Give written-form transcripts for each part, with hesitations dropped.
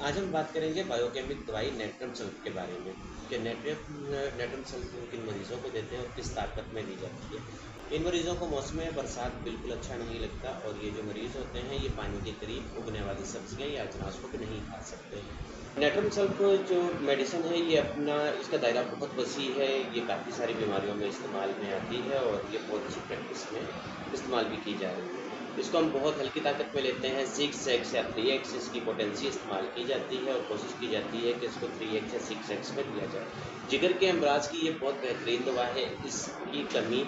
आज हम बात करेंगे बायोकेमिक दवाई नेट्रम सल्फ के बारे में कि नेट्रम सल्फ किन मरीज़ों को देते हैं और किस ताकत में दी जाती है। इन मरीज़ों को मौसम बरसात बिल्कुल अच्छा नहीं लगता और ये जो मरीज़ होते हैं ये पानी के करीब उगने वाली सब्जियां या अजनास को भी नहीं खा सकते। नेट्रम सल्फ जो मेडिसिन है ये इसका दायरा बहुत वसी है। ये काफ़ी सारी बीमारियों में इस्तेमाल में आती है और ये बहुत अच्छी प्रैक्टिस में इस्तेमाल भी की जा रही है। इसको हम बहुत हल्की ताकत में लेते हैं। 6x या 3x इसकी पोटेंसी इस्तेमाल की जाती है और कोशिश की जाती है कि इसको 3x या 6x में दिया जाए। जिगर के अमराज की ये बहुत बेहतरीन दवा है। इसकी कमी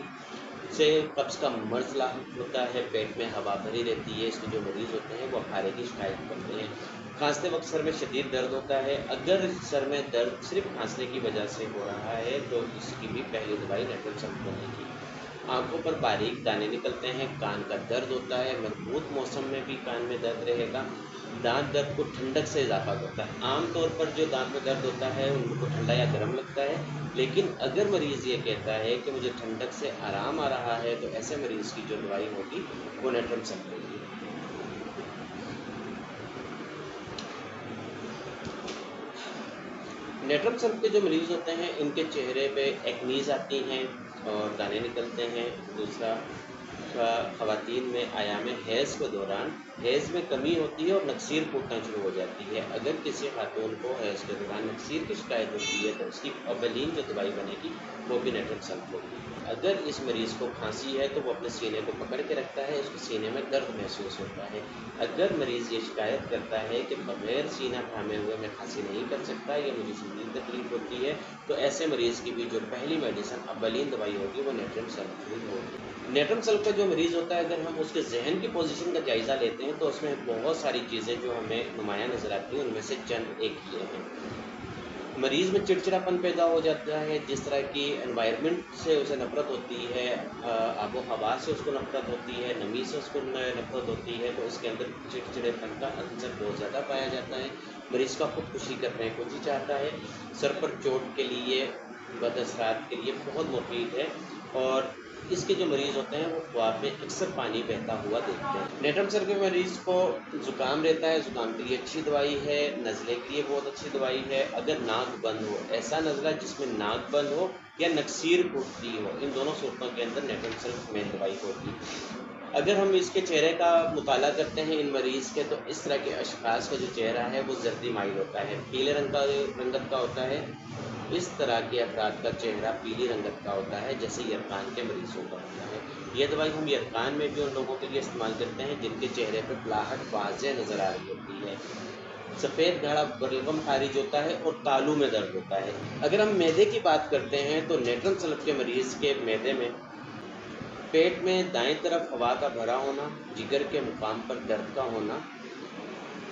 से कब्ज़ का मर्ज लाभ होता है, पेट में हवा भरी रहती है। इसके जो मरीज़ होते हैं वो अफारे की शिकायत करते हैं। खांसते वक्त सर में शदीद दर्द होता है। अगर सर में दर्द सिर्फ खांसने की वजह से हो रहा है तो इसकी भी पहली दवाई नेट्रम सल्फ बनेगी। आंखों पर बारीक दाने निकलते हैं, कान का दर्द होता है, मजबूत मौसम में भी कान में दर्द रहेगा। दांत दर्द को ठंडक से इजाफा करता है। आमतौर पर जो दांत में दर्द होता है उनको ठंडा या गर्म लगता है, लेकिन अगर मरीज़ ये कहता है कि मुझे ठंडक से आराम आ रहा है तो ऐसे मरीज़ की जो दवाई होगी वो नेट्रम सल्फ होगी। नेट्रम सल्फ के जो मरीज़ होते हैं इनके चेहरे पे एक्नीज आती हैं और दाने निकलते हैं। दूसरा, ख़वातीन में आयाम हैज़ के दौरान हैज़ में कमी होती है और नक्सीर फूटना शुरू हो जाती है। अगर किसी खातून को हैज़ के दौरान नक्सीर की शिकायत होती है तो उसकी अवलीन जो दवाई बनेगी वो भी नेट्रम सल्फ होगी। अगर इस मरीज़ को खांसी है तो वो अपने सीने को पकड़ के रखता है, उसके सीने में दर्द महसूस होता है। अगर मरीज़ ये शिकायत करता है कि बग़ैर सीना थामे हुए मैं खांसी नहीं कर सकता या मुझे शदीद तकलीफ़ होती है, तो ऐसे मरीज़ की भी जो पहली मेडिसिन अवलीन दवाई होगी वो नेट्रम सल्फ ही होगी। नेट्रम सल्फ का जो मरीज़ होता है, अगर हम उसके ज़हन की पोजीशन का जायज़ा लेते हैं तो उसमें बहुत सारी चीज़ें जो हमें नुमायाँ नज़र आती हैं, उनमें से चंद एक ये हैं। मरीज़ में चिड़चिड़ापन पैदा हो जाता है, जिस तरह की एनवायरनमेंट से उसे नफ़रत होती है, आबो-हवा से उसको नफ़रत होती है, नमी से उसको नफ़रत होती है, तो उसके अंदर चिड़चिड़ेपन का अंसर बहुत ज़्यादा पाया जाता है। मरीज़ का खुदकुशी करने को जी चाहता है। सर पर चोट के लिए, बदअसरात के लिए बहुत मुफीद है और इसके जो मरीज़ होते हैं वो ख्वाब में अक्सर पानी बहता हुआ देखते हैं। नेट्रम सल्फ के मरीज़ को ज़ुकाम रहता है, ज़ुकाम के लिए अच्छी दवाई है। नज़ले के लिए बहुत अच्छी दवाई है। अगर नाक बंद हो, ऐसा नज़ला जिसमें नाक बंद हो या नक्सीर फूटती हो, इन दोनों सूरतों के अंदर नेट्रम सल्फ मेन दवाई होगी। अगर हम इसके चेहरे का मुताला करते हैं इन मरीज़ के, तो इस तरह के अशख़ास का जो चेहरा है वो ज़र्दी माइल होता है, पीले रंगत का होता है। इस तरह के अफराद का चेहरा पीली रंगत का होता है, जैसे यरकान के मरीज़ों का होता है। यह दवाई हम यरकान में भी उन लोगों के लिए इस्तेमाल करते हैं जिनके चेहरे पर पलाहट वाज़ेह नज़र आ रही होती है, सफ़ेद गाढ़ा बलगम खारिज होता है और तालू में दर्द होता है। अगर हम मैदे की बात करते हैं तो नेट्रम सल्फ के मरीज़ के मैदे में पेट में दाएं तरफ हवा का भरा होना, जिगर के मुकाम पर दर्द का होना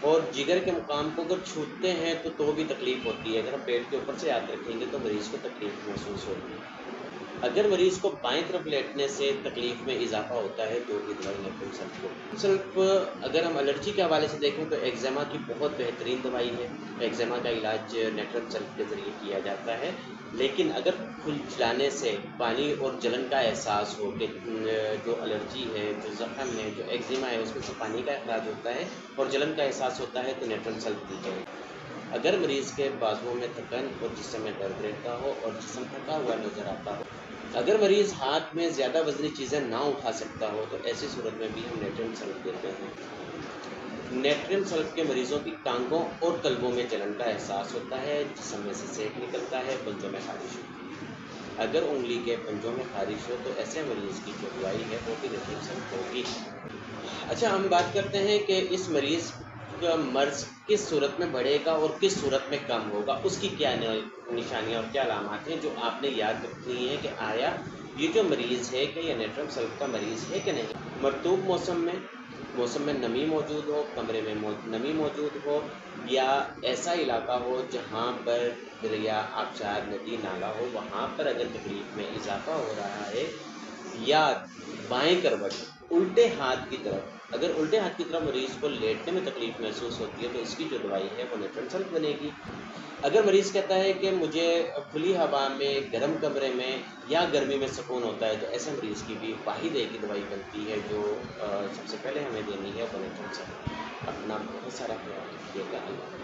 और जिगर के मुकाम को अगर छूते हैं तो भी तकलीफ़ होती है। अगर हम पेट के ऊपर से हाथ रखेंगे तो मरीज़ को तकलीफ़ महसूस होगी। अगर मरीज़ को बाएं तरफ लेटने से तकलीफ़ में इजाफा होता है तो भी दवाई नेट्रम सल्फ होगी। सल्फ अगर हम एलर्जी के हवाले से देखें तो एक्ज़ेमा की बहुत बेहतरीन दवाई है। एक्ज़ेमा का इलाज नेट्रम सल्फ के ज़रिए किया जाता है, लेकिन अगर खुजलाने से पानी और जलन का एहसास हो कि जो एलर्जी है, जो ज़ख़म है, जो एक्ज़ेमा है उसमें से पानी का अखराज होता है और जलन का एहसास होता है तो नेट्रम सल्फ दी जाए। अगर मरीज़ के बाजुओं में थकन और जिस्म में दर्द रहता हो और जिस्म थका हुआ नज़र आता हो, अगर मरीज़ हाथ में ज़्यादा वज़नी चीज़ें ना उठा सकता हो तो ऐसी सूरत में भी हम नेट्रम सल्फ देते हैं। नेट्रम सल्फ के मरीज़ों की टांगों और कल्बों में जलन का एहसास होता है, जिस्म में से सेक निकलता है, पंजों में ख़ारिश होती है। अगर उंगली के पंजों में ख़ारिश हो तो ऐसे मरीज़ की जो दवाई है वो भी नेट्रम सल्फ होगी। अच्छा, हम बात करते हैं कि इस मरीज़ का मर्ज़ किस सूरत में बढ़ेगा और किस सूरत में कम होगा, उसकी क्या निशानियाँ और क्या अलामात हैं जो आपने याद रखनी है कि आया ये जो मरीज़ है कि ये नेट्रम सल्फ का मरीज़ है कि नहीं। मरतूब मौसम में नमी मौजूद हो, कमरे में नमी मौजूद हो या ऐसा इलाका हो जहाँ पर दरिया, आबशार, नदी, नाला हो, वहाँ पर अगर तकलीफ़ में इजाफा हो रहा है या बाएं करवट उल्टे हाथ की तरफ, अगर उल्टे हाथ की तरफ मरीज़ को लेटने में तकलीफ़ महसूस होती है तो इसकी जो दवाई है वो नेट्रम सल्फ बनेगी। अगर मरीज़ कहता है कि मुझे खुली हवा में, गर्म कमरे में या गर्मी में सुकून होता है तो ऐसे मरीज़ की भी वाहिद एक ही दवाई बनती है जो सबसे पहले हमें देनी है वो नेट्रम सल्फ। अपना बहुत सारा ख्याल रखिएगा।